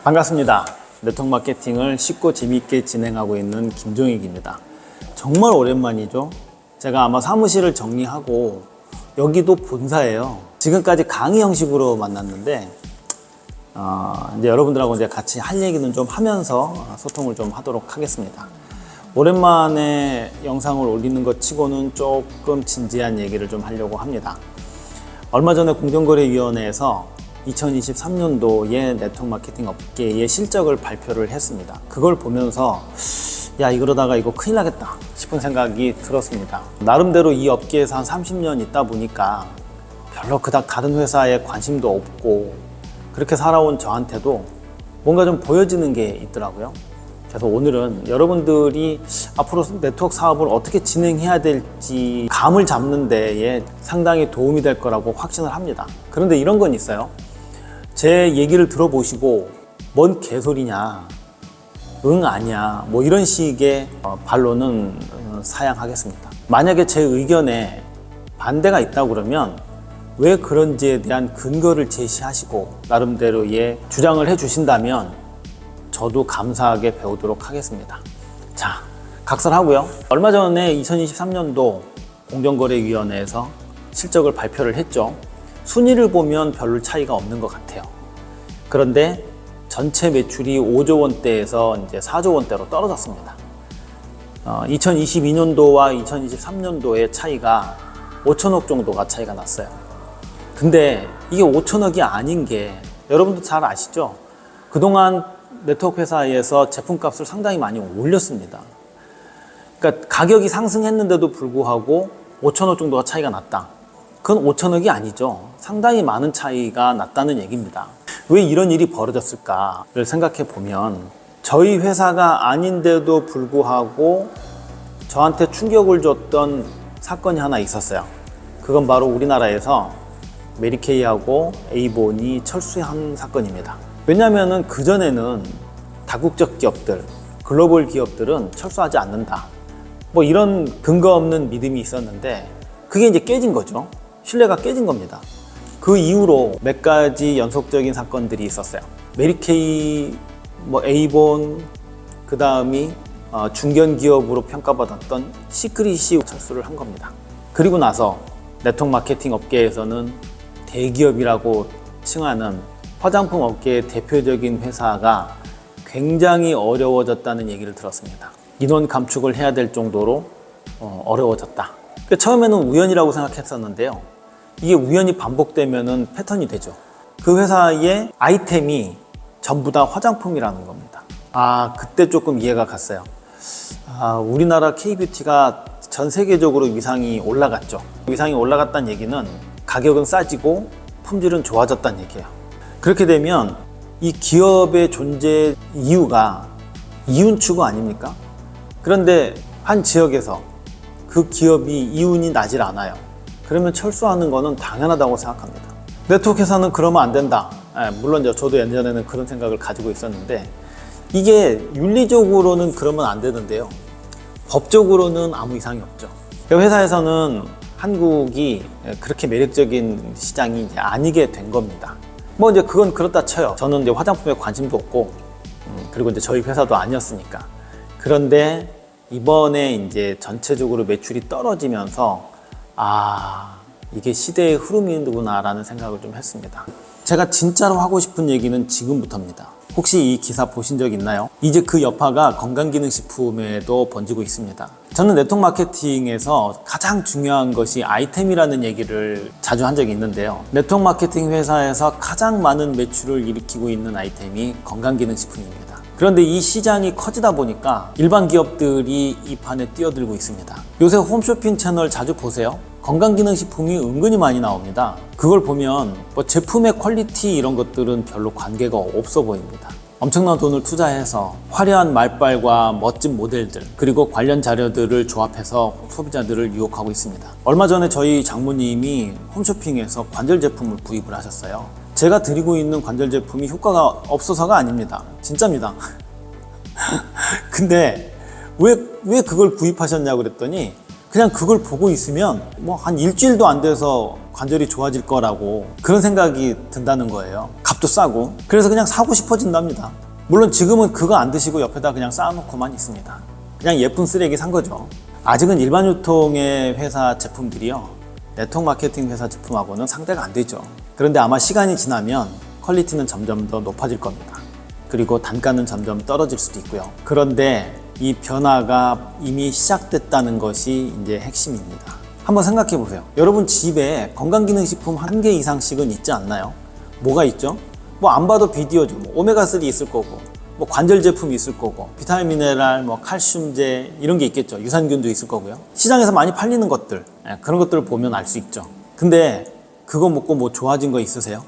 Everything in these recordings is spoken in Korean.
반갑습니다. 네트워크 마케팅을 쉽고 재미있게 진행하고 있는 김종익입니다. 정말 오랜만이죠. 제가 아마 사무실을 정리하고 여기도 본사예요. 지금까지 강의 형식으로 만났는데 이제 여러분들하고 이제 같이 할 얘기는 좀 하면서 소통을 좀 하도록 하겠습니다. 오랜만에 영상을 올리는 것 치고는 조금 진지한 얘기를 좀 하려고 합니다. 얼마 전에 공정거래위원회에서 2023년도에 네트워크 마케팅 업계의 실적을 발표를 했습니다. 그걸 보면서 야, 이러다가 이거 큰일 나겠다 싶은 생각이 들었습니다. 나름대로 이 업계에서 한 30년 있다 보니까 별로 그닥 다른 회사에 관심도 없고 그렇게 살아온 저한테도 뭔가 좀 보여지는 게 있더라고요. 그래서 오늘은 여러분들이 앞으로 네트워크 사업을 어떻게 진행해야 될지 감을 잡는 데에 상당히 도움이 될 거라고 확신을 합니다. 그런데 이런 건 있어요. 제 얘기를 들어보시고 뭔 개소리냐, 응 아니야, 뭐 이런 식의 반론은 사양하겠습니다. 만약에 제 의견에 반대가 있다고 그러면 왜 그런지에 대한 근거를 제시하시고 나름대로의 주장을 해주신다면 저도 감사하게 배우도록 하겠습니다. 자, 각설하고요. 얼마 전에 2023년도 공정거래위원회에서 실적을 발표를 했죠. 순위를 보면 별로 차이가 없는 것 같아요. 그런데 전체 매출이 5조 원대에서 이제 4조 원대로 떨어졌습니다. 2022년도와 2023년도의 차이가 5천억 정도가 차이가 났어요. 근데 이게 5천억이 아닌 게 여러분도 잘 아시죠? 그동안 네트워크 회사에서 제품값을 상당히 많이 올렸습니다. 그러니까 가격이 상승했는데도 불구하고 5천억 정도가 차이가 났다. 그건 5천억이 아니죠. 상당히 많은 차이가 났다는 얘기입니다. 왜 이런 일이 벌어졌을까를 생각해 보면 저희 회사가 아닌데도 불구하고 저한테 충격을 줬던 사건이 하나 있었어요. 그건 바로 우리나라에서 메리케이하고 에이본이 철수한 사건입니다. 왜냐하면 그전에는 다국적 기업들, 글로벌 기업들은 철수하지 않는다. 뭐 이런 근거 없는 믿음이 있었는데 그게 이제 깨진 거죠. 신뢰가 깨진 겁니다. 그 이후로 몇 가지 연속적인 사건들이 있었어요. 메리케이, 에이본, 그 다음이 중견 기업으로 평가받았던 시크릿이 철수를 한 겁니다. 그리고 나서 네트워크 마케팅 업계에서는 대기업이라고 칭하는 화장품 업계의 대표적인 회사가 굉장히 어려워졌다는 얘기를 들었습니다. 인원 감축을 해야 될 정도로 어려워졌다. 그러니까 처음에는 우연이라고 생각했었는데요. 이게 우연히 반복되면은 패턴이 되죠. 그 회사의 아이템이 전부 다 화장품이라는 겁니다. 그때 조금 이해가 갔어요. 우리나라 K뷰티가 전 세계적으로 위상이 올라갔죠. 위상이 올라갔다는 얘기는 가격은 싸지고 품질은 좋아졌다는 얘기예요. 그렇게 되면 이 기업의 존재 이유가 이윤 추구 아닙니까? 그런데 한 지역에서 그 기업이 이윤이 나질 않아요. 그러면 철수하는 거는 당연하다고 생각합니다. 네트워크 회사는 그러면 안 된다. 물론 저도 예전에는 그런 생각을 가지고 있었는데 이게 윤리적으로는 그러면 안 되는데요. 법적으로는 아무 이상이 없죠. 회사에서는 한국이 그렇게 매력적인 시장이 이제 아니게 된 겁니다. 이제 그건 그렇다 쳐요. 저는 이제 화장품에 관심도 없고 그리고 이제 저희 회사도 아니었으니까. 그런데 이번에 이제 전체적으로 매출이 떨어지면서 이게 시대의 흐름이구나라는 생각을 좀 했습니다. 제가 진짜로 하고 싶은 얘기는 지금부터입니다. 혹시 이 기사 보신 적 있나요? 이제 그 여파가 건강기능식품에도 번지고 있습니다. 저는 네트워크 마케팅에서 가장 중요한 것이 아이템이라는 얘기를 자주 한 적이 있는데요. 네트워크 마케팅 회사에서 가장 많은 매출을 일으키고 있는 아이템이 건강기능식품입니다. 그런데 이 시장이 커지다 보니까 일반 기업들이 이 판에 뛰어들고 있습니다. 요새 홈쇼핑 채널 자주 보세요. 건강기능식품이 은근히 많이 나옵니다. 그걸 보면 제품의 퀄리티 이런 것들은 별로 관계가 없어 보입니다. 엄청난 돈을 투자해서 화려한 말빨과 멋진 모델들 그리고 관련 자료들을 조합해서 소비자들을 유혹하고 있습니다. 얼마 전에 저희 장모님이 홈쇼핑에서 관절 제품을 구입을 하셨어요. 제가 드리고 있는 관절 제품이 효과가 없어서가 아닙니다. 진짜입니다. 근데 왜 그걸 구입하셨냐고 그랬더니 그냥 그걸 보고 있으면 뭐 한 일주일도 안 돼서 관절이 좋아질 거라고 그런 생각이 든다는 거예요. 값도 싸고. 그래서 그냥 사고 싶어진답니다. 물론 지금은 그거 안 드시고 옆에다 그냥 쌓아놓고만 있습니다. 그냥 예쁜 쓰레기 산 거죠. 아직은 일반 유통의 회사 제품들이요, 네트워크 마케팅 회사 제품하고는 상대가 안 되죠. 그런데 아마 시간이 지나면 퀄리티는 점점 더 높아질 겁니다. 그리고 단가는 점점 떨어질 수도 있고요. 그런데 이 변화가 이미 시작됐다는 것이 이제 핵심입니다. 한번 생각해 보세요. 여러분 집에 건강기능식품 1개 이상씩은 있지 않나요? 뭐가 있죠? 뭐 안 봐도 비디오죠. 뭐 오메가3 있을 거고, 뭐 관절 제품이 있을 거고, 비타민 미네랄, 뭐 칼슘제 이런 게 있겠죠. 유산균도 있을 거고요. 시장에서 많이 팔리는 것들, 그런 것들을 보면 알 수 있죠. 근데 그거 먹고 뭐 좋아진 거 있으세요?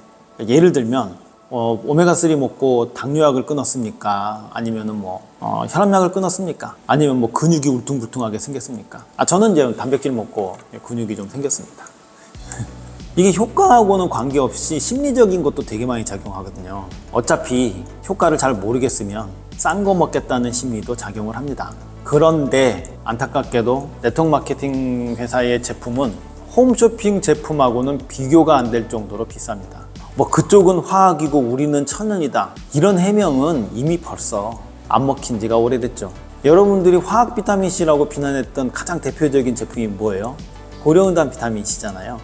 예를 들면 오메가3 먹고 당뇨약을 끊었습니까? 아니면은 혈압약을 끊었습니까? 아니면 뭐 근육이 울퉁불퉁하게 생겼습니까? 저는 이제 단백질 먹고 근육이 좀 생겼습니다. 이게 효과하고는 관계없이 심리적인 것도 되게 많이 작용하거든요. 어차피 효과를 잘 모르겠으면 싼 거 먹겠다는 심리도 작용을 합니다. 그런데 안타깝게도 네트워크 마케팅 회사의 제품은 홈쇼핑 제품하고는 비교가 안 될 정도로 비쌉니다. 뭐 그쪽은 화학이고 우리는 천연이다, 이런 해명은 이미 벌써 안 먹힌 지가 오래됐죠. 여러분들이 화학 비타민C라고 비난했던 가장 대표적인 제품이 뭐예요? 고려은단 비타민C잖아요.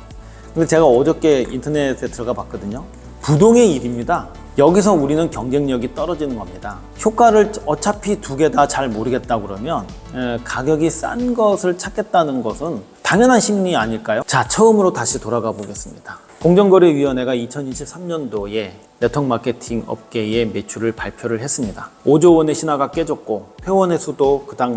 근데 제가 어저께 인터넷에 들어가 봤거든요. 부동의 일입니다. 여기서 우리는 경쟁력이 떨어지는 겁니다. 효과를 어차피 두 개 다 잘 모르겠다 그러면 가격이 싼 것을 찾겠다는 것은 당연한 심리 아닐까요? 자, 처음으로 다시 돌아가 보겠습니다. 공정거래위원회가 2023년도에 네트워크 마케팅 업계의 매출을 발표를 했습니다. 5조 원의 신화가 깨졌고 회원의 수도 그닥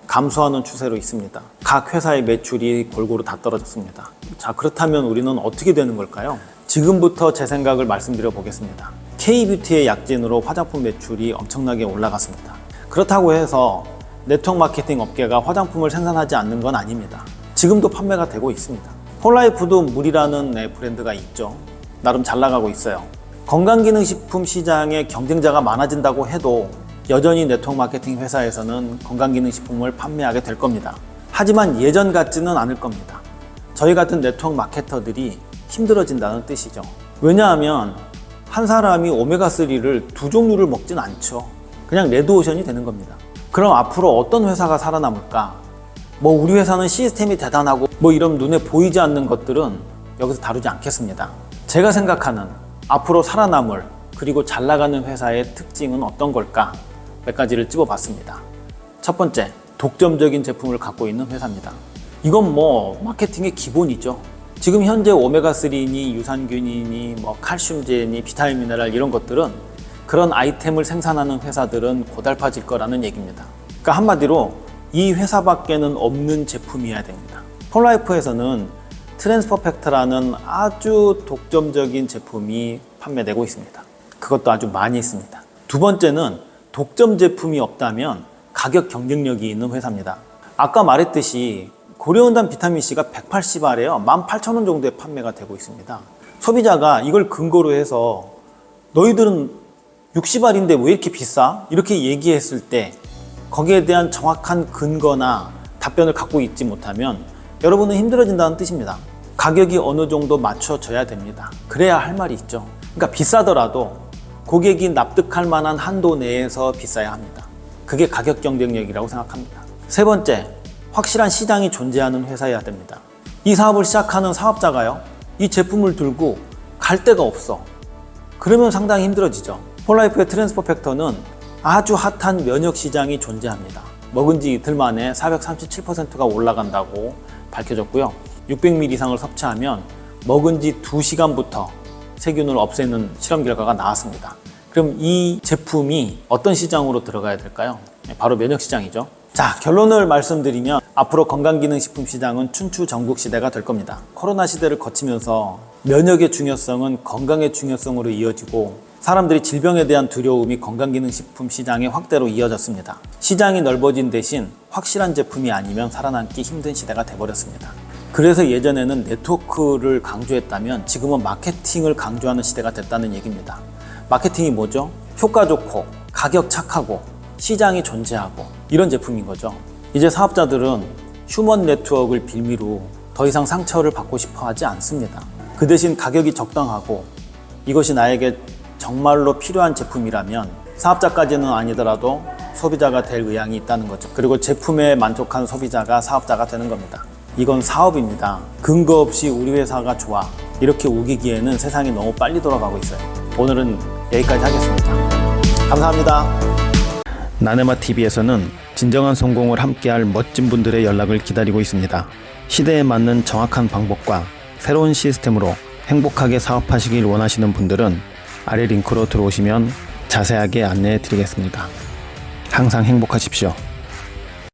감소하는 추세로 있습니다. 각 회사의 매출이 골고루 다 떨어졌습니다. 자, 그렇다면 우리는 어떻게 되는 걸까요? 지금부터 제 생각을 말씀드려 보겠습니다. K뷰티의 약진으로 화장품 매출이 엄청나게 올라갔습니다. 그렇다고 해서 네트워크 마케팅 업계가 화장품을 생산하지 않는 건 아닙니다. 지금도 판매가 되고 있습니다. 폴라이프도 물이라는 브랜드가 있죠. 나름 잘 나가고 있어요. 건강기능식품 시장에 경쟁자가 많아진다고 해도 여전히 네트워크 마케팅 회사에서는 건강기능식품을 판매하게 될 겁니다. 하지만 예전 같지는 않을 겁니다. 저희 같은 네트워크 마케터들이 힘들어진다는 뜻이죠. 왜냐하면 한 사람이 오메가3를 두 종류를 먹진 않죠. 그냥 레드오션이 되는 겁니다. 그럼 앞으로 어떤 회사가 살아남을까? 우리 회사는 시스템이 대단하고 이런 눈에 보이지 않는 것들은 여기서 다루지 않겠습니다. 제가 생각하는 앞으로 살아남을 그리고 잘 나가는 회사의 특징은 어떤 걸까? 몇 가지를 찝어봤습니다. 첫 번째, 독점적인 제품을 갖고 있는 회사입니다. 이건 마케팅의 기본이죠. 지금 현재 오메가3니 유산균이니 칼슘제니 비타민 미네랄 이런 것들은 그런 아이템을 생산하는 회사들은 고달파질 거라는 얘기입니다. 그러니까 한마디로 이 회사밖에는 없는 제품이어야 됩니다. 폴라이프에서는 트랜스퍼펙트라는 아주 독점적인 제품이 판매되고 있습니다. 그것도 아주 많이 있습니다. 두 번째는 독점 제품이 없다면 가격 경쟁력이 있는 회사입니다. 아까 말했듯이 고려은단 비타민C가 180알에요. 18,000원 정도에 판매가 되고 있습니다. 소비자가 이걸 근거로 해서 너희들은 60알인데 왜 이렇게 비싸? 이렇게 얘기했을 때 거기에 대한 정확한 근거나 답변을 갖고 있지 못하면 여러분은 힘들어진다는 뜻입니다. 가격이 어느 정도 맞춰져야 됩니다. 그래야 할 말이 있죠. 그러니까 비싸더라도 고객이 납득할 만한 한도 내에서 비싸야 합니다. 그게 가격 경쟁력이라고 생각합니다. 세 번째, 확실한 시장이 존재하는 회사여야 됩니다. 이 사업을 시작하는 사업자가요, 이 제품을 들고 갈 데가 없어. 그러면 상당히 힘들어지죠. 폴라이프의 트랜스퍼펙터는 아주 핫한 면역 시장이 존재합니다. 먹은 지 이틀 만에 437%가 올라간다고 밝혀졌고요. 600ml 이상을 섭취하면 먹은 지 2시간부터 세균을 없애는 실험 결과가 나왔습니다. 그럼 이 제품이 어떤 시장으로 들어가야 될까요? 바로 면역 시장이죠. 자, 결론을 말씀드리면 앞으로 건강기능식품 시장은 춘추전국 시대가 될 겁니다. 코로나 시대를 거치면서 면역의 중요성은 건강의 중요성으로 이어지고 사람들이 질병에 대한 두려움이 건강기능식품 시장의 확대로 이어졌습니다. 시장이 넓어진 대신 확실한 제품이 아니면 살아남기 힘든 시대가 돼버렸습니다. 그래서 예전에는 네트워크를 강조했다면 지금은 마케팅을 강조하는 시대가 됐다는 얘기입니다. 마케팅이 뭐죠? 효과 좋고 가격 착하고 시장이 존재하고 이런 제품인 거죠. 이제 사업자들은 휴먼 네트워크를 빌미로 더 이상 상처를 받고 싶어 하지 않습니다. 그 대신 가격이 적당하고 이것이 나에게 정말로 필요한 제품이라면 사업자까지는 아니더라도 소비자가 될 의향이 있다는 거죠. 그리고 제품에 만족한 소비자가 사업자가 되는 겁니다. 이건 사업입니다. 근거 없이 우리 회사가 좋아 이렇게 우기기에는 세상이 너무 빨리 돌아가고 있어요. 오늘은 여기까지 하겠습니다. 감사합니다. 나네마TV에서는 진정한 성공을 함께할 멋진 분들의 연락을 기다리고 있습니다. 시대에 맞는 정확한 방법과 새로운 시스템으로 행복하게 사업하시길 원하시는 분들은 아래 링크로 들어오시면 자세하게 안내해 드리겠습니다. 항상 행복하십시오.